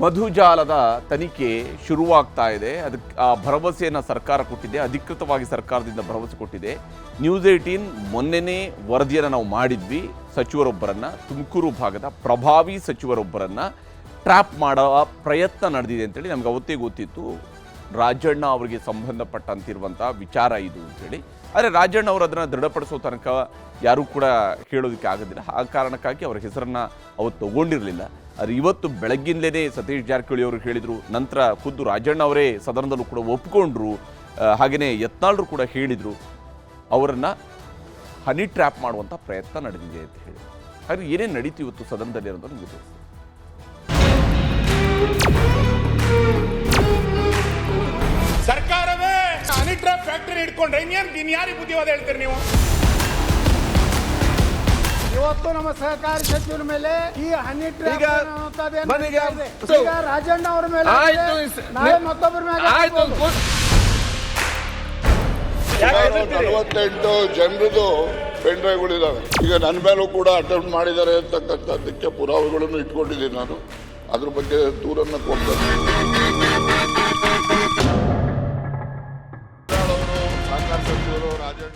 ಮಧುಜಾಲದ ತನಿಖೆ ಶುರುವಾಗ್ತಾ ಇದೆ. ಅದಕ್ಕೆ ಆ ಭರವಸೆಯನ್ನು ಸರ್ಕಾರ ಕೊಟ್ಟಿದೆ, ಅಧಿಕೃತವಾಗಿ ಸರ್ಕಾರದಿಂದ ಭರವಸೆ ಕೊಟ್ಟಿದೆ. ನ್ಯೂಸ್18 ಮೊನ್ನೆನೇ ವರದಿಯನ್ನು ನಾವು ಮಾಡಿದ್ವಿ. ಸಚಿವರೊಬ್ಬರನ್ನು, ತುಮಕೂರು ಭಾಗದ ಪ್ರಭಾವಿ ಸಚಿವರೊಬ್ಬರನ್ನು ಟ್ರ್ಯಾಪ್ ಮಾಡೋ ಪ್ರಯತ್ನ ನಡೆದಿದೆ ಅಂತೇಳಿ ನಮ್ಗೆ ಅವತ್ತೇ ಗೊತ್ತಿತ್ತು. ರಾಜಣ್ಣ ಅವರಿಗೆ ಸಂಬಂಧಪಟ್ಟಂತಿರುವಂಥ ವಿಚಾರ ಇದು ಅಂತೇಳಿ. ಆದರೆ ರಾಜಣ್ಣ ಅವರು ಅದನ್ನು ದೃಢಪಡಿಸೋ ತನಕ ಯಾರೂ ಕೂಡ ಹೇಳೋದಕ್ಕೆ ಆಗೋದಿಲ್ಲ. ಆ ಕಾರಣಕ್ಕಾಗಿ ಅವರ ಹೆಸರನ್ನು ಅವತ್ತು ತಗೊಂಡಿರಲಿಲ್ಲ. ಆದರೆ ಇವತ್ತು ಬೆಳಗ್ಗಿಂದಲೇ ಸತೀಶ್ ಜಾರಕಿಹೊಳಿ ಅವರು ಹೇಳಿದರು. ನಂತರ ಖುದ್ದು ರಾಜಣ್ಣ ಅವರೇ ಸದನದಲ್ಲೂ ಕೂಡ ಒಪ್ಪಿಕೊಂಡ್ರು. ಹಾಗೆಯೇ ಯತ್ನಾಳರು ಕೂಡ ಹೇಳಿದರು ಅವರನ್ನು ಹನಿ ಟ್ರ್ಯಾಪ್ ಮಾಡುವಂಥ ಪ್ರಯತ್ನ ನಡೆದಿದೆ ಅಂತ ಹೇಳಿ. ಹಾಗೆ ಏನೇನು ನಡೀತು ಇವತ್ತು ಸದನದಲ್ಲಿ ಅನ್ನೋದು ನಿಮಗೆ ತೋರಿಸ್ತೀನಿ. ಸರ್ಕಾರವೇ ಹನಿ ಟ್ರ್ಯಾಪ್ ಫ್ಯಾಕ್ಟರಿ ಇಟ್ಕೊಂಡ್ರೆ ಇನ್ಯಾರಿಗೆ ಬುದ್ಧಿವಾದ ಹೇಳ್ತೀರಿ ನೀವು? ಇವತ್ತು ನಮ್ಮ ಸಹಕಾರಿ ಸಚಿವರ ಮೇಲೆ ಈ ಹನಿ ಟ್ರ್ಯಾಪ್ ಈಗ ರಾಜಣ್ಣ ಅವರ ಮೇಲೆ ನಾಳೆ ಮತ್ತೊಬ್ಬರ ಮೇಲೆ 48 ಜನರದು ಪೆನ್ ಡ್ರೈವ್ಗಳಿದ್ದಾವೆ. ಈಗ ನನ್ನ ಮೇಲೂ ಕೂಡ ಅಟೆಂಪ್ಟ್ ಮಾಡಿದ್ದಾರೆ ಅಂತಕ್ಕಂಥದ್ದಕ್ಕೆ ಪುರಾವೆಗಳನ್ನು ಇಟ್ಕೊಂಡಿದ್ದೀನಿ. ನಾನು ಅದ್ರ ಬಗ್ಗೆ ದೂರನ್ನು ಕೊಡ್ತೇನೆ.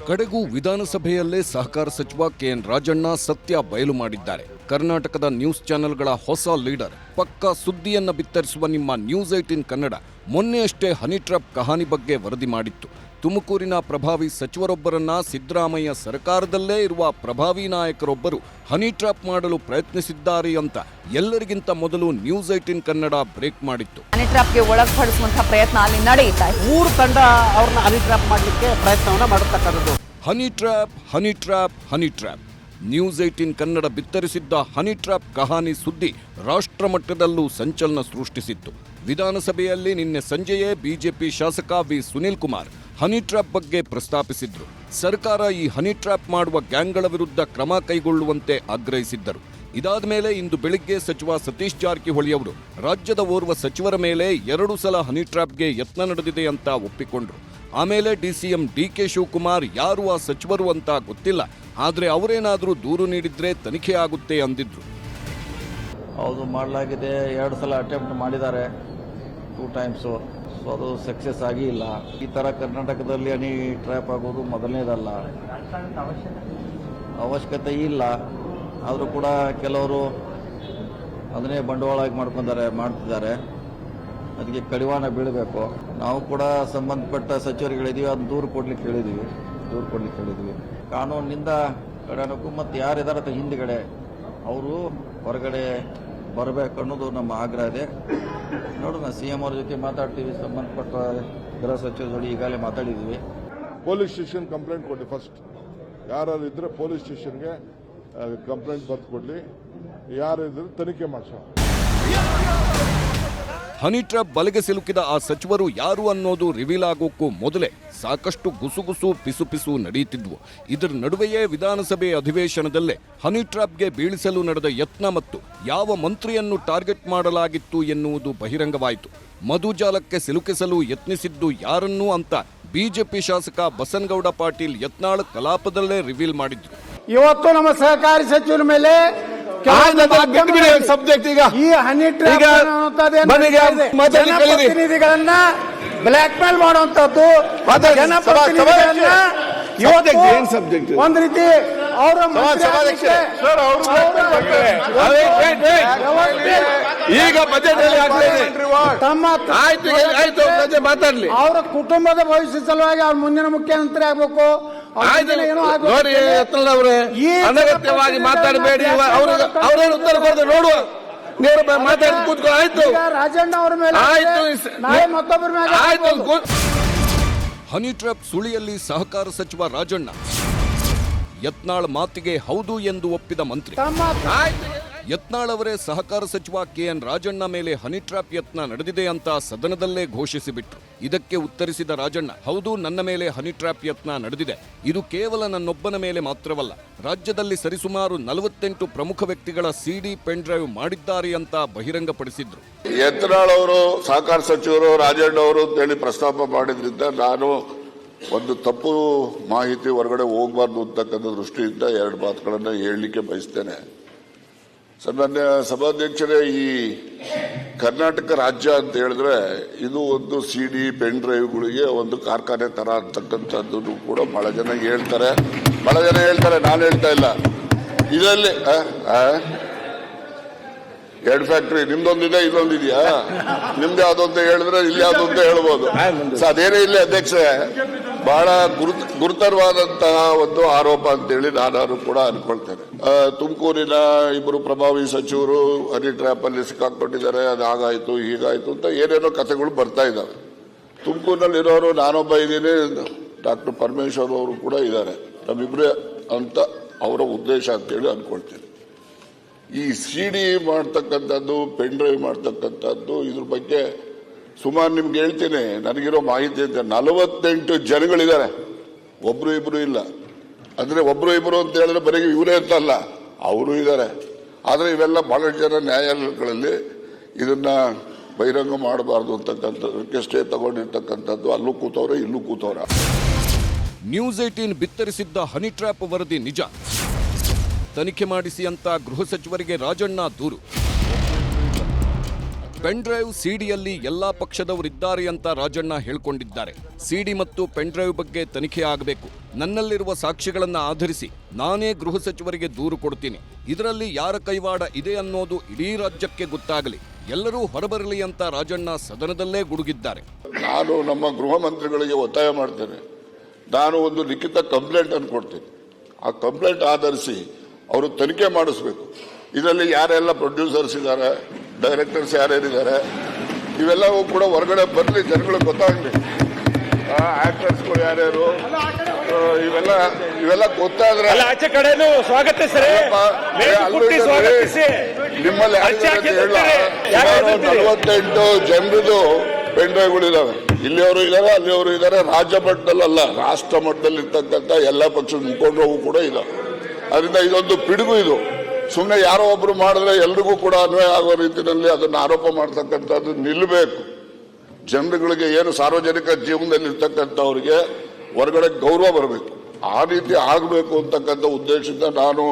ಕಡೆಗೂ ವಿಧಾನಸಭೆಯಲ್ಲೇ ಸಹಕಾರ ಸಚಿವ ಕೆಎನ್ ರಾಜಣ್ಣ ಸತ್ಯ ಬಯಲು ಮಾಡಿದ್ದಾರೆ. ಕರ್ನಾಟಕದ ನ್ಯೂಸ್ ಚಾನೆಲ್ಗಳ ಹೊಸ ಲೀಡರ್, ಪಕ್ಕಾ ಸುದ್ದಿಯನ್ನ ಬಿತ್ತರಿಸುವ ನಿಮ್ಮ ನ್ಯೂಸ್18 ಕನ್ನಡ ಮೊನ್ನೆಯಷ್ಟೇ ಹನಿ ಟ್ರ್ಯಾಪ್ ಕಹಾನಿ ಬಗ್ಗೆ ವರದಿ ಮಾಡಿತ್ತು. ತುಮಕೂರಿನ ಪ್ರಭಾವಿ ಸಚಿವರೊಬ್ಬರನ್ನ ಸಿದ್ದರಾಮಯ್ಯ ಸರ್ಕಾರದಲ್ಲೇ ಇರುವ ಪ್ರಭಾವಿ ನಾಯಕರೊಬ್ಬರು ಹನಿ ಟ್ರ್ಯಾಪ್ ಮಾಡಲು ಪ್ರಯತ್ನಿಸಿದ್ದಾರೆ ಅಂತ ಎಲ್ಲರಿಗಿಂತ ಮೊದಲು ನ್ಯೂಸ್18 ಕನ್ನಡ ಬ್ರೇಕ್ ಮಾಡಿತ್ತು. ಹನಿ ಟ್ರ್ಯಾಪ್ಗೆ ಒಳಪಡಿಸುವಂತಹ ಪ್ರಯತ್ನ ಅಲ್ಲಿ ನಡೆಯುತ್ತಾ ಇದೆ. 3 ತಂಡ ಅವ್ರನ್ನ ಹನಿ ಟ್ರ್ಯಾಪ್ ಮಾಡಲಿಕ್ಕೆ ಪ್ರಯತ್ನವನ್ನ ಮಾಡತಕ್ಕಂಥದ್ದು. Honey trap, honey trap, honey trap. News Eighteen Kannada ಬಿತ್ತರಿಸಿದ್ದ ಹನಿ ಟ್ರ್ಯಾಪ್ ಕಹಾನಿ ಸುದ್ದಿ ರಾಷ್ಟ್ರ ಮಟ್ಟದಲ್ಲೂ ಸಂಚಲನ ಸೃಷ್ಟಿಸಿತ್ತು. ವಿಧಾನಸಭೆಯಲ್ಲಿ ನಿನ್ನೆ ಸಂಜೆಯೇ ಬಿಜೆಪಿ ಶಾಸಕ V Sunil Kumar honey trap ಬಗ್ಗೆ ಪ್ರಸ್ತಾಪಿಸಿದ್ರು. ಸರ್ಕಾರ ಈ ಹನಿ ಟ್ರ್ಯಾಪ್ ಮಾಡುವ ಗ್ಯಾಂಗ್ಗಳ ವಿರುದ್ಧ ಕ್ರಮ ಕೈಗೊಳ್ಳುವಂತೆ ಆಗ್ರಹಿಸಿದ್ದರು. ಇದಾದ ಮೇಲೆ ಇಂದು ಬೆಳಿಗ್ಗೆ ಸಚಿವ ಸತೀಶ್ ಜಾರಕಿಹೊಳಿ ಅವರು ರಾಜ್ಯದ ಓರ್ವ ಸಚಿವರ ಮೇಲೆ 2 ಸಲ ಹನಿ ಟ್ರ್ಯಾಪ್ಗೆ ಯತ್ನ ನಡೆದಿದೆ ಅಂತ ಒಪ್ಪಿಕೊಂಡ್ರು. ಆಮೇಲೆ ಡಿಸಿಎಂ ಡಿಕೆ ಶಿವಕುಮಾರ್ ಯಾರು ಆ ಸಚಿವರು ಅಂತ ಗೊತ್ತಿಲ್ಲ, ಆದರೆ ಅವರೇನಾದರೂ ದೂರು ನೀಡಿದ್ರೆ ತನಿಖೆ ಆಗುತ್ತೆ ಅಂದಿದ್ರು. ಹೌದು, ಮಾಡಲಾಗಿದೆ. 2 ಸಲ ಅಟೆಂಪ್ಟ್ ಮಾಡಿದ್ದಾರೆ, 2 ಟೈಮ್ಸು. ಸೊ ಅದು ಸಕ್ಸಸ್ ಆಗಿ ಇಲ್ಲ. ಈ ಥರ ಕರ್ನಾಟಕದಲ್ಲಿ ಹನಿ ಟ್ರ್ಯಾಪ್ ಆಗೋದು ಮೊದಲನೇದಲ್ಲ, ಅವಶ್ಯಕತೆ ಇಲ್ಲ. ಆದರೂ ಕೂಡ ಕೆಲವರು ಅದನ್ನೇ ಬಂಡವಾಳವಾಗಿ ಮಾಡ್ತಿದ್ದಾರೆ. ಅದಕ್ಕೆ ಕಡಿವಾಣ ಬೀಳಬೇಕು. ನಾವು ಕೂಡ ಸಂಬಂಧಪಟ್ಟ ಸಚಿವರುಗಳಿದ್ದೀವಿ, ಅದನ್ನು ದೂರು ಕೊಡ್ಲಿಕ್ಕೆ ಹೇಳಿದ್ವಿ. ಕಾನೂನಿನಿಂದ ಕಡೆನಕ್ಕೂ ಮತ್ತು ಯಾರಿದ್ದಾರೆ ಹಿಂದ್ಗಡೆ ಅವರು ಹೊರಗಡೆ ಬರಬೇಕು ಅನ್ನೋದು ನಮ್ಮ ಆಗ್ರಹ ಇದೆ. ನೋಡೋಣ, CM ಅವ್ರ ಜೊತೆ ಮಾತಾಡ್ತೀವಿ. ಸಂಬಂಧಪಟ್ಟ ಗೃಹ ಸಚಿವರ ಜೊತೆ ಈಗಾಗಲೇ ಮಾತಾಡಿದ್ದೀವಿ. ಪೊಲೀಸ್ ಸ್ಟೇಷನ್ ಕಂಪ್ಲೇಂಟ್ ಕೊಡಿ. ಫಸ್ಟ್ ಯಾರು ಇದ್ರೆ ಪೊಲೀಸ್ ಸ್ಟೇಷನ್ಗೆ ಕಂಪ್ಲೇಂಟ್ ಬರ್ದು ಕೊಡ್ಲಿ. ಯಾರು ಇದ್ರೆ ತನಿಖೆ ಮಾಡಿಸೋಣ. ಹನಿ ಟ್ರ್ಯಾಪ್ ಬಲೆಗೆ ಸಿಲುಕಿದ ಆ ಸಚಿವರು ಯಾರು ಅನ್ನೋದು ರಿವೀಲ್ ಆಗೋಕ್ಕೂ ಮೊದಲೇ ಸಾಕಷ್ಟು ಗುಸುಗುಸು ಪಿಸುಪಿಸು ನಡೆಯುತ್ತಿದ್ವು. ಇದರ ನಡುವೆಯೇ ವಿಧಾನಸಭೆ ಅಧಿವೇಶನದಲ್ಲೇ ಹನಿ ಟ್ರ್ಯಾಪ್ಗೆ ಬೀಳಿಸಲು ನಡೆದ ಯತ್ನ ಮತ್ತು ಯಾವ ಮಂತ್ರಿಯನ್ನು ಟಾರ್ಗೆಟ್ ಮಾಡಲಾಗಿತ್ತು ಎನ್ನುವುದು ಬಹಿರಂಗವಾಯಿತು. ಮಧುಜಾಲಕ್ಕೆ ಸಿಲುಕಿಸಲು ಯತ್ನಿಸಿದ್ದು ಯಾರನ್ನೂ ಅಂತ ಬಿಜೆಪಿ ಶಾಸಕ ಬಸನಗೌಡ ಪಾಟೀಲ್ ಯತ್ನಾಳ್ ಕಲಾಪದಲ್ಲೇ ರಿವೀಲ್ ಮಾಡಿದ್ರು. ಇವತ್ತು ನಮ್ಮ ಸಹಕಾರಿ ಸಚಿವರ ಮೇಲೆ ಸಬ್ಜೆಕ್ಟ್ ಈಗ ಈ ಹನಿ ಟ್ರ್ಯಾಪ್ ಜನಪ್ರತಿನಿಧಿಗಳನ್ನ ಬ್ಲಾಕ್ ಮೇಲ್ ಮಾಡುವಂತದ್ದು, ಜನಪ್ರತಿನಿಧಿಗಳನ್ನ ಒಂದ್ ರೀತಿ ಅವರ ಈಗ ಬಜೆಟ್ ತಮ್ಮ ಮಾತಾಡ್ಲಿ. ಅವರ ಕುಟುಂಬದ ಭವಿಷ್ಯ ಸಲುವಾಗಿ ಅವ್ರ ಮುಂದಿನ ಮುಖ್ಯಮಂತ್ರಿ ಆಗ್ಬೇಕು. ಅನಗತ್ಯವಾಗಿ ಮಾತಾಡಬೇಡಿ. ಅವ್ರೇನು ಉತ್ತರ ಕೊಡ್ತಾರೆ ನೋಡುವ. ಮಾತಾಡಿ ಕೂತ್ಕೊ. ಆಯ್ತು, ರಾಜಣ್ಣ ಅವರ ಮೇಲೆ ನಾಳೆ ಮತ್ತೊಬ್ಬರ ಮೇಲೆ ಆಯ್ತು. ಹನಿ ಟ್ರ್ಯಾಪ್ ಸುಳಿಯಲ್ಲಿ ಸಹಕಾರ ಸಚಿವ ರಾಜಣ್ಣ, ಯತ್ನಾಳ್ ಮಾತಿಗೆ ಹೌದು ಎಂದು ಒಪ್ಪಿದ ಮಂತ್ರಿ. ಯತ್ನಾಳ್ ಅವರೇ ಸಹಕಾರ ಸಚಿವ ಕೆಎನ್ ರಾಜಣ್ಣ ಮೇಲೆ ಹನಿ ಟ್ರ್ಯಾಪ್ ಯತ್ನ ನಡೆದಿದೆ ಅಂತ ಸದನದಲ್ಲೇ ಘೋಷಿಸಿಬಿಟ್ರು. ಇದಕ್ಕೆ ಉತ್ತರಿಸಿದ ರಾಜಣ್ಣ, ಹೌದು, ನನ್ನ ಮೇಲೆ ಹನಿ ಟ್ರ್ಯಾಪ್ ಯತ್ನ ನಡೆದಿದೆ. ಇದು ಕೇವಲ ನನ್ನೊಬ್ಬನ ಮೇಲೆ ಮಾತ್ರವಲ್ಲ, ರಾಜ್ಯದಲ್ಲಿ ಸರಿಸುಮಾರು 48 ಪ್ರಮುಖ ವ್ಯಕ್ತಿಗಳ CD ಪೆನ್ ಡ್ರೈವ್ ಮಾಡಿದ್ದಾರೆ ಅಂತ ಬಹಿರಂಗಪಡಿಸಿದ್ರು. ಯತ್ನಾಳ್ ಅವರು ಸಹಕಾರ ಸಚಿವರು ರಾಜಣ್ಣ ಅವರು ಅಂತೇಳಿ ಪ್ರಸ್ತಾಪ ಮಾಡಿದ್ರಿಂದ ನಾನು ಒಂದು ತಪ್ಪು ಮಾಹಿತಿ ಹೊರಗಡೆ ಹೋಗಬಾರ್ದು ಅಂತಕ್ಕಂಥ ದೃಷ್ಟಿಯಿಂದ 2 ಮಾತುಗಳನ್ನು ಹೇಳಲಿಕ್ಕೆ ಬಯಸ್ತೇನೆ. ಸನ್ಮಾನ್ಯ ಸಭಾಧ್ಯಕ್ಷರೇ, ಈ ಕರ್ನಾಟಕ ರಾಜ್ಯ ಅಂತ ಹೇಳಿದ್ರೆ ಇದು ಒಂದು CD ಪೆನ್ ಡ್ರೈವ್ಗಳಿಗೆ ಒಂದು ಕಾರ್ಖಾನೆ ತರ ಅಂತಕ್ಕಂಥದ್ದು ಕೂಡ ಬಹಳ ಜನ ಹೇಳ್ತಾರೆ. ನಾನು ಹೇಳ್ತಾ ಇಲ್ಲ. ಇದರಲ್ಲಿ 2 ಫ್ಯಾಕ್ಟ್ರಿ, ನಿಮ್ದೊಂದಿದೆ, ಇದೊಂದಿದೆಯಾ? ನಿಮ್ದು ಯಾವ್ದೊಂದು ಹೇಳಿದ್ರೆ ಇಲ್ಲಿ ಯಾವ್ದು ಅಂತ ಹೇಳ್ಬೋದು. ಸೊ ಅದೇನೇ ಇಲ್ಲಿ ಅಧ್ಯಕ್ಷರೇ, ಬಹಳ ಗುರುತರವಾದಂತಹ ಒಂದು ಆರೋಪ ಅಂತೇಳಿ ನಾನು ಕೂಡ ಅನ್ಕೊಳ್ತೇನೆ. ತುಮಕೂರಿನ 2 ಪ್ರಭಾವಿ ಸಚಿವರು ಹನಿ ಟ್ರ್ಯಾಪ್ ಅಲ್ಲಿ ಸಿಕ್ಕಾಕೊಂಡಿದ್ದಾರೆ, ಅದಾಗಾಯ್ತು ಹೀಗಾಯ್ತು ಅಂತ ಏನೇನೋ ಕಥೆಗಳು ಬರ್ತಾ ಇದ್ದಾವೆ. ತುಮಕೂರಿನಲ್ಲಿರೋರು ನಾನೊಬ್ಬ ಇದ್ದೀನಿ, ಡಾಕ್ಟರ್ ಪರಮೇಶ್ವರ್ ಅವರು ಕೂಡ ಇದ್ದಾರೆ, ನಮ್ಮಿಬ್ರೇ ಅಂತ ಅವರ ಉದ್ದೇಶ ಅಂತೇಳಿ ಅನ್ಕೊಳ್ತೇನೆ. ಈ CD ಮಾಡ್ತಕ್ಕಂಥದ್ದು, ಪೆನ್ ಡ್ರೈವ್ ಮಾಡ್ತಕ್ಕಂಥದ್ದು, ಇದ್ರ ಬಗ್ಗೆ ಸುಮಾರು ನಿಮ್ಗೆ ಹೇಳ್ತೀನಿ, ನನಗಿರೋ ಮಾಹಿತಿ ಅಂತ 48 ಜನಗಳಿದ್ದಾರೆ, ಒಬ್ರು ಇಬ್ರು ಇಲ್ಲ. ಅಂದ್ರೆ ಒಬ್ರು ಇಬ್ರು ಅಂತ ಹೇಳಿದ್ರೆ ಬರೀ ಇವರೇ ಅಂತಲ್ಲ, ಅವರು ಇದ್ದಾರೆ. ಆದ್ರೆ ಇವೆಲ್ಲ ಬಹಳಷ್ಟು ಜನ ನ್ಯಾಯಾಲಯಗಳಲ್ಲಿ ಇದನ್ನ ಬಹಿರಂಗ ಮಾಡಬಾರ್ದು ಅಂತಕ್ಕಂಥದ್ದಕ್ಕೆ ಸ್ಟೇ ತಗೊಂಡಿರ್ತಕ್ಕಂಥದ್ದು, ಅಲ್ಲೂ ಕೂತವ್ರೆ ಇಲ್ಲೂ ಕೂತವ್ರೆ. ನ್ಯೂಸ್ 18 ಬಿತ್ತರಿಸಿದ್ದ ಹನಿ ಟ್ರ್ಯಾಪ್ ವರದಿ ನಿಜ, ತನಿಖೆ ಮಾಡಿಸಿ ಅಂತ ಗೃಹ ಸಚಿವರಿಗೆ ರಾಜಣ್ಣ ದೂರು. ಪೆನ್ ಡ್ರೈವ್ ಸಿಡಿಯಲ್ಲಿ ಎಲ್ಲಾ ಪಕ್ಷದವರಿದ್ದಾರೆ ಅಂತ ರಾಜಣ್ಣ ಹೇಳ್ಕೊಂಡಿದ್ದಾರೆ. ಸಿಡಿ ಮತ್ತು ಪೆನ್ ಡ್ರೈವ್ ಬಗ್ಗೆ ತನಿಖೆ ಆಗಬೇಕು. ನನ್ನಲ್ಲಿರುವ ಸಾಕ್ಷ್ಯಗಳನ್ನು ಆಧರಿಸಿ ನಾನೇ ಗೃಹ ಸಚಿವರಿಗೆ ದೂರು ಕೊಡ್ತೀನಿ. ಇದರಲ್ಲಿ ಯಾರ ಕೈವಾಡ ಇದೆ ಅನ್ನೋದು ಇಡೀ ರಾಜ್ಯಕ್ಕೆ ಗೊತ್ತಾಗಲಿ, ಎಲ್ಲರೂ ಹೊರಬರಲಿ ಅಂತ ರಾಜಣ್ಣ ಸದನದಲ್ಲೇ ಗುಡುಗಿದ್ದಾರೆ. ನಾನು ನಮ್ಮ ಗೃಹ ಮಂತ್ರಿಗಳಿಗೆ ಒತ್ತಾಯ ಮಾಡ್ತೇನೆ, ನಾನು ಒಂದು ಲಿಖಿತ ಕಂಪ್ಲೇಂಟ್ ಅನ್ನು ಕೊಡ್ತೀನಿ. ಆ ಕಂಪ್ಲೇಂಟ್ ಆಧರಿಸಿ ಅವರು ತನಿಖೆ ಮಾಡಿಸ್ಬೇಕು. ಇದರಲ್ಲಿ ಯಾರೆಲ್ಲ ಪ್ರೊಡ್ಯೂಸರ್ಸ್ ಇದ್ದಾರೆ, ಡೈರೆಕ್ಟರ್ಸ್ ಯಾರ್ಯಾರಿದ್ದಾರೆ, ಇವೆಲ್ಲವೂ ಕೂಡ ಹೊರಗಡೆ ಬರಲಿ, ಜನಗಳಿಗೆ ಗೊತ್ತಾಗಲಿ. ಆಕ್ಟರ್ಸ್ಗಳು ಯಾರ್ಯಾರು, ಇವೆಲ್ಲ ಗೊತ್ತಾದ್ರೆ ನಿಮ್ಮಲ್ಲಿ 48 ಜನರದು ಪೆನ್ ಡ್ರೈವ್ಗಳಿದಾವೆ. ಇಲ್ಲಿಯವರು ಇದ್ದಾರೆ, ಅಲ್ಲಿಯವರು ಇದ್ದಾರೆ. ರಾಜ್ಯ ಮಟ್ಟದಲ್ಲ, ರಾಷ್ಟ್ರ ಮಟ್ಟದಲ್ಲಿ ಇರ್ತಕ್ಕಂಥ ಎಲ್ಲ ಪಕ್ಷದ ಮುಖಂಡರು ಕೂಡ ಇದಾವೆ. ಅದರಿಂದ ಇದೊಂದು ಪಿಡುಗು. ಇದು ಸುಮ್ಮನೆ ಯಾರೋ ಒಬ್ರು ಮಾಡಿದ್ರೆ ಎಲ್ರಿಗೂ ಕೂಡ ಅನ್ವಯ ಆಗೋ ರೀತಿಯಲ್ಲಿ ಅದನ್ನು ಆರೋಪ ಮಾಡ್ತಕ್ಕಂಥದ್ದು ನಿಲ್ಲಬೇಕು. ಜನರುಗಳಿಗೆ ಏನು ಸಾರ್ವಜನಿಕ ಜೀವನದಲ್ಲಿ ಇರ್ತಕ್ಕಂಥವ್ರಿಗೆ ಹೊರಗಡೆ ಗೌರವ ಬರಬೇಕು, ಆ ರೀತಿ ಆಗಬೇಕು ಅಂತಕ್ಕಂಥ ಉದ್ದೇಶದಿಂದ ನಾನು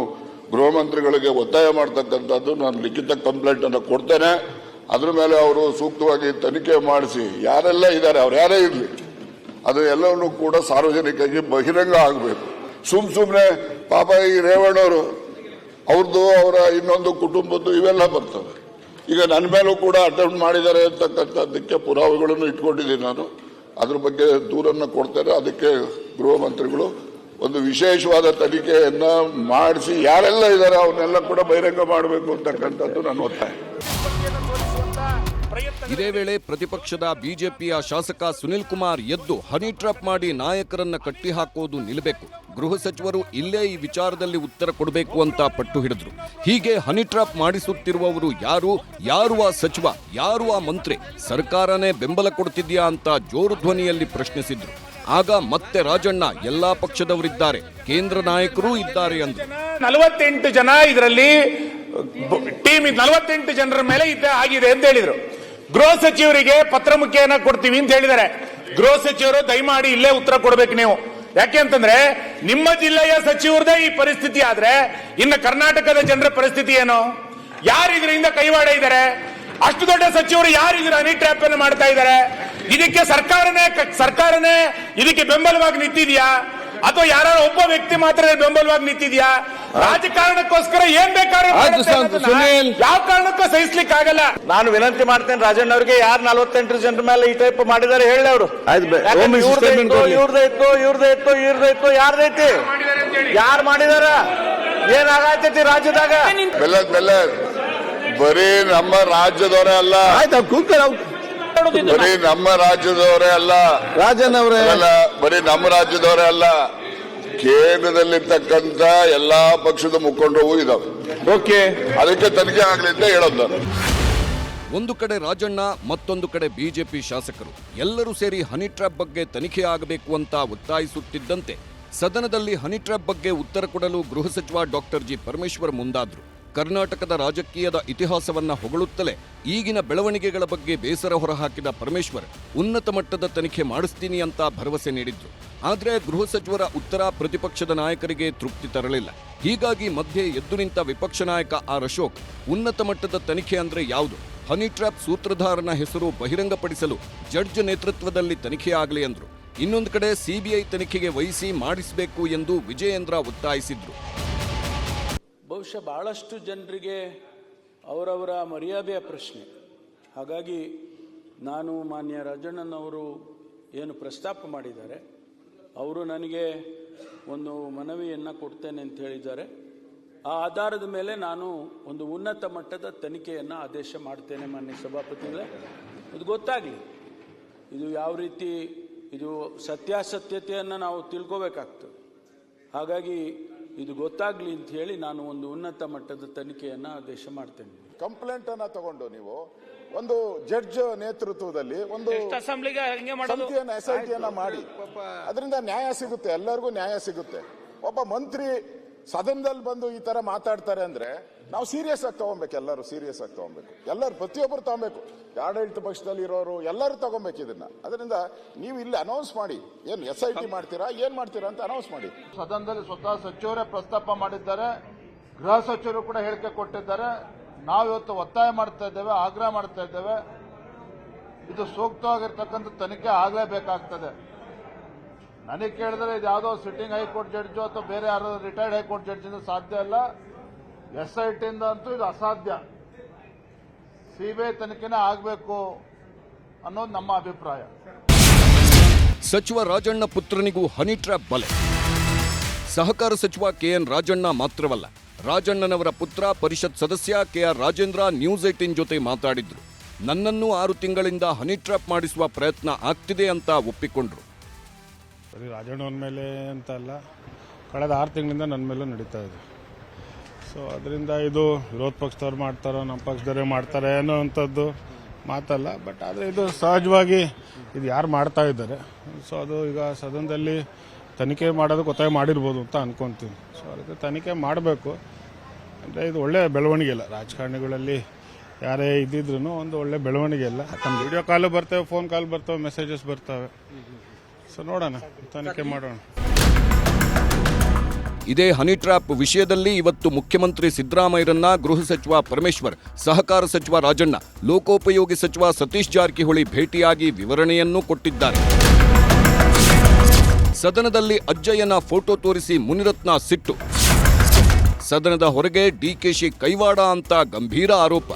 ಗೃಹ ಮಂತ್ರಿಗಳಿಗೆ ಒತ್ತಾಯ ಮಾಡ್ತಕ್ಕಂಥದ್ದು. ನಾನು ಲಿಖಿತ ಕಂಪ್ಲೇಂಟ್ ಅನ್ನು ಕೊಡ್ತೇನೆ. ಅದ್ರ ಮೇಲೆ ಅವರು ಸೂಕ್ತವಾಗಿ ತನಿಖೆ ಮಾಡಿಸಿ ಯಾರೆಲ್ಲ ಇದ್ದಾರೆ, ಅವ್ರು ಯಾರೇ ಇರಲಿ, ಅದು ಎಲ್ಲವನ್ನೂ ಕೂಡ ಸಾರ್ವಜನಿಕರಿಗೆ ಬಹಿರಂಗ ಆಗಬೇಕು. ಸುಮ್ಮನೆ ಪಾಪ ಈ ರೇವಣ್ಣವರು ಅವ್ರದ್ದು, ಅವರ ಇನ್ನೊಂದು ಕುಟುಂಬದ್ದು ಇವೆಲ್ಲ ಬರ್ತವೆ. ಈಗ ನನ್ನ ಮೇಲೂ ಕೂಡ ಅಟೆಂಪ್ಟ್ ಮಾಡಿದ್ದಾರೆ ಅಂತಕ್ಕಂಥದ್ದಕ್ಕೆ ಪುರಾವೆಗಳನ್ನು ಇಟ್ಕೊಂಡಿದ್ದೀನಿ ನಾನು. ಅದ್ರ ಬಗ್ಗೆ ದೂರನ್ನು ಕೊಡ್ತೇನೆ. ಅದಕ್ಕೆ ಗೃಹ ಮಂತ್ರಿಗಳು ಒಂದು ವಿಶೇಷವಾದ ತನಿಖೆಯನ್ನ ಮಾಡಿಸಿ ಯಾರೆಲ್ಲ ಇದ್ದಾರೆ ಅವನ್ನೆಲ್ಲ ಕೂಡ ಬಹಿರಂಗ ಮಾಡಬೇಕು ಅಂತಕ್ಕಂಥದ್ದು ನನ್ನ ಒತ್ತಾಯ. ಇದೇ ವೇಳೆ ಪ್ರತಿಪಕ್ಷದ ಬಿಜೆಪಿಯ ಶಾಸಕ ಸುನಿಲ್ ಕುಮಾರ್ ಎದ್ದು ಹನಿ ಟ್ರ್ಯಾಪ್ ಮಾಡಿ ನಾಯಕರನ್ನ ಕಟ್ಟಿಹಾಕೋದು ನಿಲ್ಲಬೇಕು, ಗೃಹ ಸಚಿವರು ಇಲ್ಲೇ ಈ ವಿಚಾರದಲ್ಲಿ ಉತ್ತರ ಕೊಡಬೇಕು ಅಂತ ಪಟ್ಟು ಹಿಡಿದ್ರು. ಹೀಗೆ ಹನಿ ಟ್ರ್ಯಾಪ್ ಮಾಡಿಸುತ್ತಿರುವವರು ಯಾರು, ಯಾರು ಆ ಸಚಿವ, ಯಾರು ಆ ಮಂತ್ರಿ, ಸರ್ಕಾರನೇ ಬೆಂಬಲ ಕೊಡ್ತಿದ್ಯಾ ಅಂತ ಜೋರು ಧ್ವನಿಯಲ್ಲಿ ಪ್ರಶ್ನಿಸಿದ್ರು. ಆಗ ಮತ್ತೆ ರಾಜಣ್ಣ ಎಲ್ಲಾ ಪಕ್ಷದವರಿದ್ದಾರೆ, ಕೇಂದ್ರ ನಾಯಕರೂ ಇದ್ದಾರೆ ಅಂದ್ರು. 48 ಜನ ಇದರಲ್ಲಿ ಟೀಮ್, 48 ಜನರ ಮೇಲೆ ಆಗಿದೆ ಅಂತ ಹೇಳಿದ್ರು. ಗೃಹ ಸಚಿವರಿಗೆ ಪತ್ರ ಮುಖೇನ ಕೊಡ್ತೀವಿ ಅಂತ ಹೇಳಿದ್ದಾರೆ. ಗೃಹ ಸಚಿವರು ದಯಮಾಡಿ ಇಲ್ಲೇ ಉತ್ತರ ಕೊಡಬೇಕು ನೀವು. ಯಾಕೆ ಅಂತಂದ್ರೆ ನಿಮ್ಮ ಜಿಲ್ಲೆಯ ಸಚಿವರದೇ ಈ ಪರಿಸ್ಥಿತಿ ಆದ್ರೆ ಇನ್ನು ಕರ್ನಾಟಕದ ಜನರ ಪರಿಸ್ಥಿತಿ ಏನು? ಯಾರು ಇದರಿಂದ ಕೈವಾಡ ಇದ್ದಾರೆ? ಅಷ್ಟು ದೊಡ್ಡ ಸಚಿವರು ಯಾರು ಇದರ ಹನಿ ಟ್ರ್ಯಾಪ್ ಅನ್ನು ಮಾಡ್ತಾ ಇದ್ದಾರೆ? ಇದಕ್ಕೆ ಸರ್ಕಾರನೇ ಇದಕ್ಕೆ ಬೆಂಬಲವಾಗಿ ನಿಂತಿದ್ಯಾ ಅಥವಾ ಯಾರೋ ಒಬ್ಬ ವ್ಯಕ್ತಿ ಮಾತ್ರ ಬೆಂಬಲವಾಗಿ ನಿಂತಿದ್ಯಾ? ರಾಜಕಾರಣಕ್ಕೋಸ್ಕರ ಏನ್ ಬೇಕಾದ್ರೂ ಯಾವ ಕಾರಣಕ್ಕೂ ಸಹಿಸ್ಲಿಕ್ಕೆ ಆಗಲ್ಲ. ನಾನು ವಿನಂತಿ ಮಾಡ್ತೇನೆ ರಾಜಣ್ಣ ಅವರಿಗೆ, ಯಾರು 48 ಜನರ ಮೇಲೆ ಈ ಟೈಪ್ ಮಾಡಿದ್ದಾರೆ ಹೇಳಿ. ಅವರು ಇವ್ರದೈತು ಯಾರ್ದೈತಿ, ಯಾರು ಮಾಡಿದಾರ, ಏನಾಗತೈತಿ ರಾಜ್ಯದಾಗ? ಬರೀ ನಮ್ಮ ರಾಜ್ಯದವರೇ ಅಲ್ಲ, ಬರೀ ನಮ್ಮ ರಾಜ್ಯದವರೇ ಅಲ್ಲ, ಬರೀ ನಮ್ಮ ರಾಜ್ಯದವರೇ ಅಲ್ಲ, ಕೇಂದ್ರದಲ್ಲಿರ್ತಕ್ಕಂಥ ಎಲ್ಲಾ ಪಕ್ಷದ ಮುಖಂಡರು ಇದಾವೆ. ಅದಕ್ಕೆ ತನಿಖೆ ಆಗ್ಲಿ ಅಂತ ಹೇಳೋದು. ಒಂದು ಕಡೆ ರಾಜಣ್ಣ, ಮತ್ತೊಂದು ಕಡೆ ಬಿಜೆಪಿ ಶಾಸಕರು ಎಲ್ಲರೂ ಸೇರಿ ಹನಿ ಟ್ರ್ಯಾಪ್ ಬಗ್ಗೆ ತನಿಖೆ ಆಗಬೇಕು ಅಂತ ಒತ್ತಾಯಿಸುತ್ತಿದ್ದಂತೆ ಸದನದಲ್ಲಿ ಹನಿ ಟ್ರ್ಯಾಪ್ ಬಗ್ಗೆ ಉತ್ತರ ಕೊಡಲು ಗೃಹ ಸಚಿವ ಡಾಕ್ಟರ್ ಜಿ ಪರಮೇಶ್ವರ್ ಮುಂದಾದ್ರು. ಕರ್ನಾಟಕದ ರಾಜಕೀಯದ ಇತಿಹಾಸವನ್ನ ಹೊಗಳುತ್ತಲೇ ಈಗಿನ ಬೆಳವಣಿಗೆಗಳ ಬಗ್ಗೆ ಬೇಸರ ಹೊರಹಾಕಿದ ಪರಮೇಶ್ವರ್ ಉನ್ನತ ಮಟ್ಟದ ತನಿಖೆ ಮಾಡಿಸ್ತೀನಿ ಅಂತ ಭರವಸೆ ನೀಡಿದ್ರು. ಆದರೆ ಗೃಹ ಸಚಿವರ ಉತ್ತರ ಪ್ರತಿಪಕ್ಷದ ನಾಯಕರಿಗೆ ತೃಪ್ತಿ ತರಲಿಲ್ಲ. ಹೀಗಾಗಿ ಮಧ್ಯೆ ಎದ್ದು ನಿಂತ ವಿಪಕ್ಷ ನಾಯಕ ಆರ್ ಅಶೋಕ್ ಉನ್ನತ ಮಟ್ಟದ ತನಿಖೆ ಅಂದ್ರೆ ಯಾವುದು, ಹನಿ ಟ್ರ್ಯಾಪ್ ಸೂತ್ರಧಾರನ ಹೆಸರು ಬಹಿರಂಗಪಡಿಸಲು ಜಡ್ಜ್ ನೇತೃತ್ವದಲ್ಲಿ ತನಿಖೆ ಆಗಲಿ ಎಂದರು. ಇನ್ನೊಂದು ಕಡೆ ಸಿಬಿಐ ತನಿಖೆಗೆ ವಹಿಸಿ ಮಾಡಿಸಬೇಕು ಎಂದು ವಿಜಯೇಂದ್ರ ಒತ್ತಾಯಿಸಿದ್ರು. ಬಹುಶಃ ಬಹಳಷ್ಟು ಜನರಿಗೆ ಅವರವರ ಮರ್ಯಾದೆಯ ಪ್ರಶ್ನೆ. ಹಾಗಾಗಿ ನಾನು ಮಾನ್ಯ ರಾಜಣ್ಣನವರು ಏನು ಪ್ರಸ್ತಾಪ ಮಾಡಿದ್ದಾರೆ, ಅವರು ನನಗೆ ಒಂದು ಮನವಿಯನ್ನು ಕೊಡ್ತೇನೆ ಅಂತ ಹೇಳಿದ್ದಾರೆ. ಆ ಆಧಾರದ ಮೇಲೆ ನಾನು ಒಂದು ಉನ್ನತ ಮಟ್ಟದ ತನಿಖೆಯನ್ನು ಆದೇಶ ಮಾಡ್ತೇನೆ ಮಾನ್ಯ ಸಭಾಪತಿಗಳೇ. ಇದು ಗೊತ್ತಾಗಲಿ, ಇದು ಯಾವ ರೀತಿ ಇದು ಸತ್ಯಾಸತ್ಯತೆಯನ್ನು ನಾವು ತಿಳ್ಕೋಬೇಕಾಗ್ತದೆ. ಹಾಗಾಗಿ ಇದು ಗೊತ್ತಾಗ್ಲಿ ಅಂತ ಹೇಳಿ ನಾನು ಒಂದು ಉನ್ನತ ಮಟ್ಟದ ತನಿಖೆಯನ್ನ ಆದೇಶ ಮಾಡ್ತೇನೆ. ಕಂಪ್ಲೇಂಟ್ ಅನ್ನ ತಗೊಂಡು ನೀವು ಒಂದು ಜಡ್ಜ್ ನೇತೃತ್ವದಲ್ಲಿ ಒಂದು ಸಮಿತಿಯನ್ನ SIT ಮಾಡಿ, ಅದರಿಂದ ನ್ಯಾಯ ಸಿಗುತ್ತೆ, ಎಲ್ಲರಿಗೂ ನ್ಯಾಯ ಸಿಗುತ್ತೆ. ಒಬ್ಬ ಮಂತ್ರಿ ಸದನದಲ್ಲಿ ಬಂದು ಈ ತರ ಮಾತಾಡ್ತಾರೆ ಅಂದ್ರೆ ನಾವು ಸೀರಿಯಸ್ ಆಗಿ ತಗೊಬೇಕು, ಎಲ್ಲರೂ ಸೀರಿಯಸ್ ಆಗಿ ತಗೊಬೇಕು, ಎಲ್ಲರೂ ಪ್ರತಿಯೊಬ್ಬರು ತಗೊಬೇಕು, ಆಡಳಿತ ಪಕ್ಷದಲ್ಲಿ ಇರೋರು ಎಲ್ಲರೂ ತಗೊಬೇಕು ಇದನ್ನ. ಅದರಿಂದ ನೀವು ಇಲ್ಲಿ ಅನೌನ್ಸ್ ಮಾಡಿ, ಏನ್ SIT ಮಾಡ್ತೀರಾ, ಏನ್ ಮಾಡ್ತೀರಾ ಅಂತ ಅನೌನ್ಸ್ ಮಾಡಿ. ಸದನದಲ್ಲಿ ಸ್ವತಃ ಸಚಿವರೇ ಪ್ರಸ್ತಾಪ ಮಾಡಿದ್ದಾರೆ, ಗೃಹ ಸಚಿವರು ಕೂಡ ಹೇಳಿಕೆ ಕೊಟ್ಟಿದ್ದಾರೆ. ನಾವಿವತ್ತು ಒತ್ತಾಯ ಮಾಡ್ತಾ ಇದ್ದೇವೆ, ಆಗ್ರಹ ಮಾಡ್ತಾ ಇದ್ದೇವೆ, ಇದು ಸೂಕ್ತವಾಗಿರ್ತಕ್ಕಂಥ ತನಿಖೆ ಆಗಲೇಬೇಕಾಗ್ತದೆ. ನನಗೆ ಕೇಳಿದ್ರೆ ಇದು ಯಾವುದೋ ಸಿಟ್ಟಿಂಗ್ ಹೈಕೋರ್ಟ್ ಜಡ್ಜು ಅಥವಾ ಬೇರೆ ಯಾರೋ ರಿಟೈರ್ಡ್ ಹೈಕೋರ್ಟ್ ಜಡ್ಜಿಂದ ಸಾಧ್ಯ ಇಲ್ಲ, SIT ಇಂದ ಅಂತೂ ಇದು ಅಸಾಧ್ಯ. ಸಿಬಿಐ ತನಿಖೆನೇ ಆಗಬೇಕು ಅನ್ನೋದು ನಮ್ಮ ಅಭಿಪ್ರಾಯ. ಸಚಿವ ರಾಜಣ್ಣ ಪುತ್ರನಿಗೂ ಹನಿ ಟ್ರ್ಯಾಪ್ ಬಲೆ. ಸಹಕಾರ ಸಚಿವ KN ರಾಜಣ್ಣ ಮಾತ್ರವಲ್ಲ, ರಾಜಣ್ಣನವರ ಪುತ್ರ ಪರಿಷತ್ ಸದಸ್ಯ KR ರಾಜೇಂದ್ರ ನ್ಯೂಸ್ 18 ಜೊತೆ ಮಾತಾಡಿದ್ರು. ನನ್ನನ್ನು 6 ತಿಂಗಳಿಂದ ಹನಿ ಟ್ರ್ಯಾಪ್ ಮಾಡಿಸುವ ಪ್ರಯತ್ನ ಆಗ್ತಿದೆ ಅಂತ ಒಪ್ಪಿಕೊಂಡ್ರು. ಬರೀ ರಾಜಣ್ಣವರ ಮೇಲೆ ಅಂತ ಅಲ್ಲ, ಕಳೆದ 6 ತಿಂಗಳಿಂದ ನನ್ನ ಮೇಲೂ ನಡೀತಾ ಇದೆ. ಸೊ ಅದರಿಂದ ಇದು ವಿರೋಧ ಪಕ್ಷದವ್ರು ಮಾಡ್ತಾರೋ ನಮ್ಮ ಪಕ್ಷದವರೇ ಮಾಡ್ತಾರೆ ಅನ್ನೋ ಅಂಥದ್ದು ಮಾತಲ್ಲ. ಬಟ್ ಆದರೆ ಇದು ಸಹಜವಾಗಿ ಇದು ಯಾರು ಮಾಡ್ತಾ ಇದ್ದಾರೆ, ಸೊ ಅದು ಈಗ ಸದನದಲ್ಲಿ ತನಿಖೆ ಮಾಡೋದಕ್ಕೆ ಒತ್ತಾಯ ಮಾಡಿರ್ಬೋದು ಅಂತ ಅನ್ಕೊಂತೀನಿ. ಸೊ ಅದಕ್ಕೆ ತನಿಖೆ ಮಾಡಬೇಕು. ಅಂದರೆ ಇದು ಒಳ್ಳೆಯ ಬೆಳವಣಿಗೆ ಇಲ್ಲ, ರಾಜಕಾರಣಿಗಳಲ್ಲಿ ಯಾರೇ ಇದ್ದಿದ್ರು ಒಂದು ಒಳ್ಳೆ ಬೆಳವಣಿಗೆ ಇಲ್ಲ. ವಿಡಿಯೋ ಕಾಲು ಬರ್ತವೆ, ಫೋನ್ ಕಾಲ್ ಬರ್ತವೆ, ಮೆಸೇಜಸ್ ಬರ್ತವೆ. ಸೊ ನೋಡೋಣ, ತನಿಖೆ ಮಾಡೋಣ. ಇದೇ ಹನಿ ಟ್ರ್ಯಾಪ್ ವಿಷಯದಲ್ಲಿ ಇವತ್ತು ಮುಖ್ಯಮಂತ್ರಿ ಸಿದ್ದರಾಮಯ್ಯರನ್ನ ಗೃಹ ಸಚಿವ ಪರಮೇಶ್ವರ್, ಸಹಕಾರ ಸಚಿವ ರಾಜಣ್ಣ, ಲೋಕೋಪಯೋಗಿ ಸಚಿವ ಸತೀಶ್ ಜಾರಕಿಹೊಳಿ ಭೇಟಿಯಾಗಿ ವಿವರಣೆಯನ್ನೂ ಕೊಟ್ಟಿದ್ದಾರೆ. ಸದನದಲ್ಲಿ ಅಜ್ಜಯ್ಯನ ಫೋಟೋ ತೋರಿಸಿ ಮುನಿರತ್ನ ಸಿಟ್ಟು. ಸದನದ ಹೊರಗೆ DKಶಿ ಕೈವಾಡ ಅಂತ ಗಂಭೀರ ಆರೋಪ.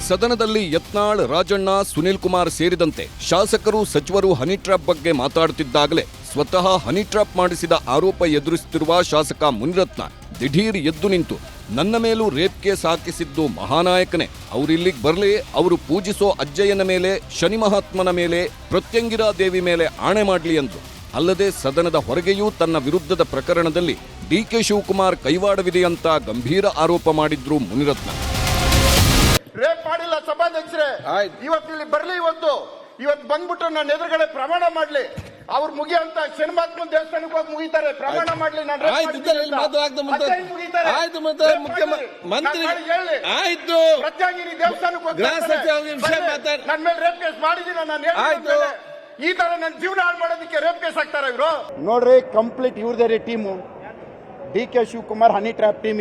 ಸದನದಲ್ಲಿ ಯತ್ನಾಳ್, ರಾಜಣ್ಣ, ಸುನಿಲ್ ಕುಮಾರ್ ಸೇರಿದಂತೆ ಶಾಸಕರು, ಸಚಿವರು ಹನಿ ಟ್ರ್ಯಾಪ್ ಬಗ್ಗೆ ಮಾತಾಡುತ್ತಿದ್ದಾಗಲೇ ಸ್ವತಃ ಹನಿ ಟ್ರ್ಯಾಪ್ ಮಾಡಿಸಿದ ಆರೋಪ ಎದುರಿಸುತ್ತಿರುವ ಶಾಸಕ ಮುನಿರತ್ನ ದಿಢೀರ್ ಎದ್ದು ನಿಂತು ನನ್ನ ಮೇಲೂ ರೇಪ್ ಕೇಸ್ ಹಾಕಿಸಿದ್ದು ಮಹಾನಾಯಕನೇ, ಅವರಿಲ್ಲಿಗೆ ಬರಲಿ, ಅವರು ಪೂಜಿಸೋ ಅಜ್ಜಯ್ಯನ ಮೇಲೆ, ಶನಿ ಮಹಾತ್ಮನ ಮೇಲೆ, ಪ್ರತ್ಯಂಗಿರಾ ದೇವಿ ಮೇಲೆ ಆಣೆ ಮಾಡಲಿ ಎಂದರು. ಅಲ್ಲದೆ ಸದನದ ಹೊರಗೆಯೂ ತನ್ನ ವಿರುದ್ಧದ ಪ್ರಕರಣದಲ್ಲಿ DK ಶಿವಕುಮಾರ್ ಕೈವಾಡವಿದೆ ಅಂತ ಗಂಭೀರ ಆರೋಪ ಮಾಡಿದ್ರು ಮುನಿರತ್ನ. ರೇಪ್ ಮಾಡಿಲ್ಲ ಸಭಾಧ್ಯಕ್ಷರೇ, ಇವತ್ತು ಇಲ್ಲಿ ಬರ್ಲಿ, ಇವತ್ತು ಬಂದ್ಬಿಟ್ಟು ನನ್ನ ಎದುರುಗಡೆ ಪ್ರಮಾಣ ಮಾಡ್ಲಿ, ಅವ್ರು ಮುಗಿಯಂತ ಶನಿಮಾತ್ಮನ ದೇವಸ್ಥಾನಕ್ಕೆ ಹೋಗಿ ಮುಗಿತಾರೆ, ಪ್ರಮಾಣ ಮಾಡ್ಲಿ. ಪ್ರತ್ಯಂಗಿರಿ ದೇವಸ್ಥಾನಕ್ಕೆ ನನ್ನ ಮೇಲೆ ರೇಪ್ ಕೇಸ್ ಮಾಡಿದೀನಿ, ನಾನು ಈ ತರ ನನ್ನ ಜೀವನ ಹಾಳು ಮಾಡೋದಕ್ಕೆ ರೇಪ್ ಕೇಸ್ ಹಾಕ್ತಾರ ಇವರು. ನೋಡ್ರಿ, ಕಂಪ್ಲೀಟ್ ಇವ್ರದೇ team, DK Shivakumar honey trap team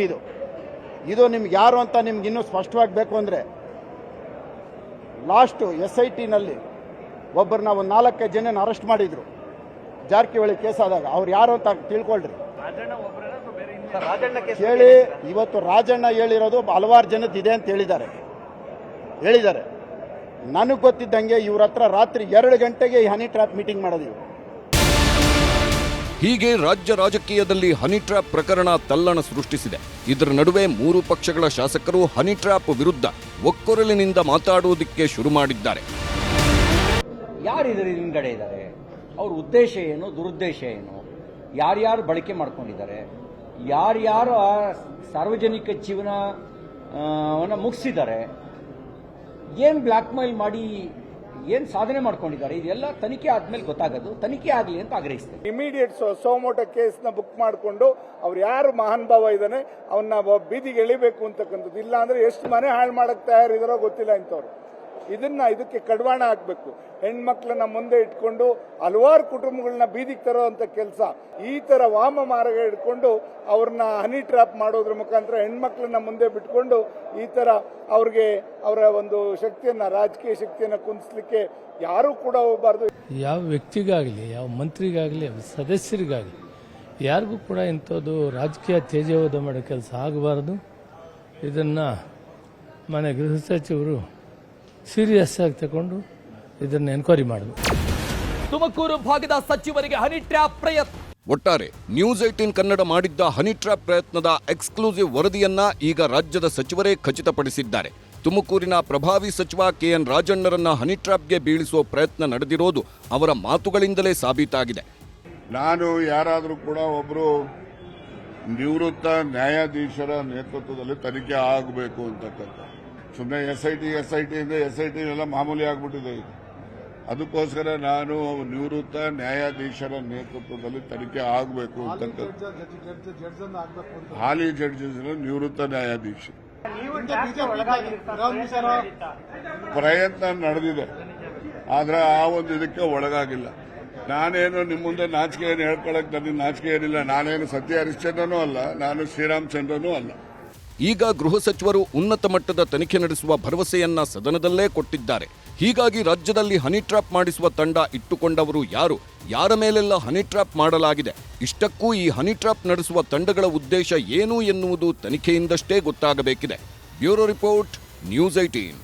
ಇದು ನಿಮ್ಗೆ ಯಾರು ಅಂತ ನಿಮ್ಗೆ ಇನ್ನೂ ಸ್ಪಷ್ಟವಾಗಿ ಬೇಕು ಅಂದ್ರೆ ಲಾಸ್ಟ್ SIT ನಲ್ಲಿ ಒಬ್ಬರನ್ನ ಒಂದು 4-5 ಜನ ಅರೆಸ್ಟ್ ಮಾಡಿದ್ರು ಜಾರಕಿಹೊಳಿ ಕೇಸ್ ಆದಾಗ. ಅವ್ರು ಯಾರು ಅಂತ ತಿಳ್ಕೊಳ್ರಿ ಹೇಳಿ. ಇವತ್ತು ರಾಜಣ್ಣ ಹೇಳಿರೋದು ಹಲವಾರು ಜನದ್ದು ಇದೆ ಅಂತ ಹೇಳಿದ್ದಾರೆ. ನನಗೆ ಗೊತ್ತಿದ್ದಂಗೆ ಇವ್ರ ಹತ್ರ ರಾತ್ರಿ 2 ಗಂಟೆಗೆ ಈ ಹನಿ ಟ್ರ್ಯಾಪ್ ಮೀಟಿಂಗ್ ಮಾಡೋದು. ಹೀಗೆ ರಾಜ್ಯ ರಾಜಕೀಯದಲ್ಲಿ ಹನಿ ಟ್ರ್ಯಾಪ್ ಪ್ರಕರಣ ತಲ್ಲಣ ಸೃಷ್ಟಿಸಿದೆ. ಇದರ ನಡುವೆ 3 ಪಕ್ಷಗಳ ಶಾಸಕರು ಹನಿ ಟ್ರ್ಯಾಪ್ ವಿರುದ್ಧ ಒಕ್ಕೊರಲಿನಿಂದ ಮಾತಾಡುವುದಕ್ಕೆ ಶುರು ಮಾಡಿದ್ದಾರೆ. ಯಾರಿದ್ದಾರೆ ಹಿಂಗಡೆ ಇದ್ದಾರೆ, ಅವ್ರ ಉದ್ದೇಶ ಏನು, ದುರುದ್ದೇಶ ಏನು, ಯಾರ್ಯಾರು ಬಳಕೆ ಮಾಡ್ಕೊಂಡಿದ್ದಾರೆ, ಯಾರ್ಯಾರು ಸಾರ್ವಜನಿಕ ಜೀವನವನ್ನು ಮುಗಿಸಿದ್ದಾರೆ, ಏನು ಬ್ಲ್ಯಾಕ್ ಮೇಲ್ ಮಾಡಿ ಏನು ಸಾಧನೆ ಮಾಡ್ಕೊಂಡಿದ್ದಾರೆ ಇದೆಲ್ಲ ತನಿಖೆ ಆದ್ಮೇಲೆ ಗೊತ್ತಾಗೋದು. ತನಿಖೆ ಆಗಲಿ ಅಂತ ಆಗ್ರಹಿಸ್ತೇನೆ. ಇಮಿಡಿಯೇಟ್ ಸೋಮೋಟೋ ಕೇಸ್ನ ಬುಕ್ ಮಾಡಿಕೊಂಡು ಅವ್ರು ಯಾರು ಮಹಾನ್ ಭಾವ ಇದ್ದಾನೆ ಅವನ್ನ ಬೀದಿಗೆ ಎಳಿಬೇಕು ಅಂತಕ್ಕಂಥದ್ದು. ಇಲ್ಲ ಅಂದ್ರೆ ಎಷ್ಟು ಮನೆ ಹಾಳು ಮಾಡಕ್ ತಯಾರಿದಾರೋ ಗೊತ್ತಿಲ್ಲ ಇಂಥವ್ರು. ಇದಕ್ಕೆ ಕಡಿವಾಣ ಹಾಕಬೇಕು. ಹೆಣ್ಮಕ್ಳನ್ನ ಮುಂದೆ ಇಟ್ಕೊಂಡು ಹಲವಾರು ಕುಟುಂಬಗಳನ್ನ ಬೀದಿಗೆ ತರೋ ಅಂತ ಕೆಲಸ, ಈ ತರ ವಾಮ ಮಾರ್ಗ ಇಟ್ಕೊಂಡು ಅವ್ರನ್ನ ಹನಿ ಟ್ರ್ಯಾಪ್ ಮಾಡೋದ್ರ ಮುಖಾಂತರ ಹೆಣ್ಮಕ್ಳನ್ನ ಮುಂದೆ ಬಿಟ್ಕೊಂಡು ಈ ತರ ಅವ್ರಿಗೆ ಅವರ ಒಂದು ಶಕ್ತಿಯನ್ನ, ರಾಜಕೀಯ ಶಕ್ತಿಯನ್ನ ಕುಂದಿಸ್ಲಿಕ್ಕೆ ಯಾರು ಕೂಡ ಹೋಗಬಾರ್ದು. ಯಾವ ವ್ಯಕ್ತಿಗಾಗಲಿ, ಯಾವ ಮಂತ್ರಿಗಾಗಲಿ, ಸದಸ್ಯರಿಗಾಗಲಿ ಯಾರಿಗೂ ಕೂಡ ಇಂಥದ್ದು ರಾಜಕೀಯ ತೇಜೋವಧ ಮಾಡೋ ಕೆಲಸ ಆಗಬಾರ್ದು. ಇದನ್ನ ಮನೆ ಗೃಹ ಸಚಿವರು ಸೀರಿಯಸ್ ಆಗಿ ತಗೊಂಡು ಇದನ್ನು ಎನ್ಕ್ವೈರಿ ಮಾಡಬೇಕು. ತುಮಕೂರು ಭಾಗದ ಸಚಿವರಿಗೆ ಹನಿ ಟ್ರ್ಯಾಪ್ ಪ್ರಯತ್ನ. ಒಟ್ಟಾರೆ ನ್ಯೂಸ್ 18 ಕನ್ನಡ ಮಾಡಿದ್ದ ಹನಿ ಟ್ರ್ಯಾಪ್ ಪ್ರಯತ್ನದ ಎಕ್ಸ್ಕ್ಲೂಸಿವ್ ವರದಿಯನ್ನ ಈಗ ರಾಜ್ಯದ ಸಚಿವರೇ ಖಚಿತಪಡಿಸಿದ್ದಾರೆ. ತುಮಕೂರಿನ ಪ್ರಭಾವಿ ಸಚಿವ KN ರಾಜಣ್ಣರನ್ನ ಹನಿ ಟ್ರ್ಯಾಪ್ಗೆ ಬೀಳಿಸುವ ಪ್ರಯತ್ನ ನಡೆದಿರೋದು ಅವರ ಮಾತುಗಳಿಂದಲೇ ಸಾಬೀತಾಗಿದೆ. ನಾನು ಯಾರಾದರೂ ಕೂಡ ಒಬ್ಬರು ನಿವೃತ್ತ ನ್ಯಾಯಾಧೀಶರ ನೇತೃತ್ವದಲ್ಲಿ ತನಿಖೆ ಆಗಬೇಕು ಅಂತಕ್ಕಂಥ, ಸುಮ್ಮನೆ SIT ಎಲ್ಲ ಮಾಮೂಲಿ ಆಗ್ಬಿಟ್ಟಿದೆ ಈಗ. ಅದಕ್ಕೋಸ್ಕರ ನಾನು ನಿವೃತ್ತ ನ್ಯಾಯಾಧೀಶರ ನೇತೃತ್ವದಲ್ಲಿ ತನಿಖೆ ಆಗಬೇಕು ಅಂತಕ್ಕಂಥ, ಹಾಲಿ ಜಡ್ಜಸ್ ನಿವೃತ್ತ ನ್ಯಾಯಾಧೀಶ ಪ್ರಯತ್ನ ನಡೆದಿದೆ, ಆದ್ರೆ ಆ ಒಂದು ಇದಕ್ಕೆ ಒಳಗಾಗಿಲ್ಲ. ನಾನೇನು ನಿಮ್ಮ ಮುಂದೆ ನಾಚಿಕೆ ಏನು ಹೇಳ್ಕೊಳಕ್ ನನಗೆ ನಾಚಿಕೆ ಏನಿಲ್ಲ. ನಾನೇನು ಸತ್ಯ ಹರಿಶ್ಚಂದ್ರನೂ ಅಲ್ಲ, ನಾನು ಶ್ರೀರಾಮಚಂದ್ರನೂ ಅಲ್ಲ. ಈಗ ಗೃಹ ಸಚಿವರು ಉನ್ನತ ಮಟ್ಟದ ತನಿಖೆ ನಡೆಸುವ ಭರವಸೆಯನ್ನ ಸದನದಲ್ಲೇ ಕೊಟ್ಟಿದ್ದಾರೆ. ಹೀಗಾಗಿ ರಾಜ್ಯದಲ್ಲಿ ಹನಿ ಟ್ರ್ಯಾಪ್ ಮಾಡಿಸುವ ತಂಡ ಇಟ್ಟುಕೊಂಡವರು ಯಾರು, ಯಾರ ಮೇಲೆಲ್ಲ ಹನಿ ಟ್ರ್ಯಾಪ್ ಮಾಡಲಾಗಿದೆ, ಇಷ್ಟಕ್ಕೂ ಈ ಹನಿ ಟ್ರ್ಯಾಪ್ ನಡೆಸುವ ತಂಡಗಳ ಉದ್ದೇಶ ಏನು ಎನ್ನುವುದು ತನಿಖೆಯಿಂದಷ್ಟೇ ಗೊತ್ತಾಗಬೇಕಿದೆ. Bureau report, news 18.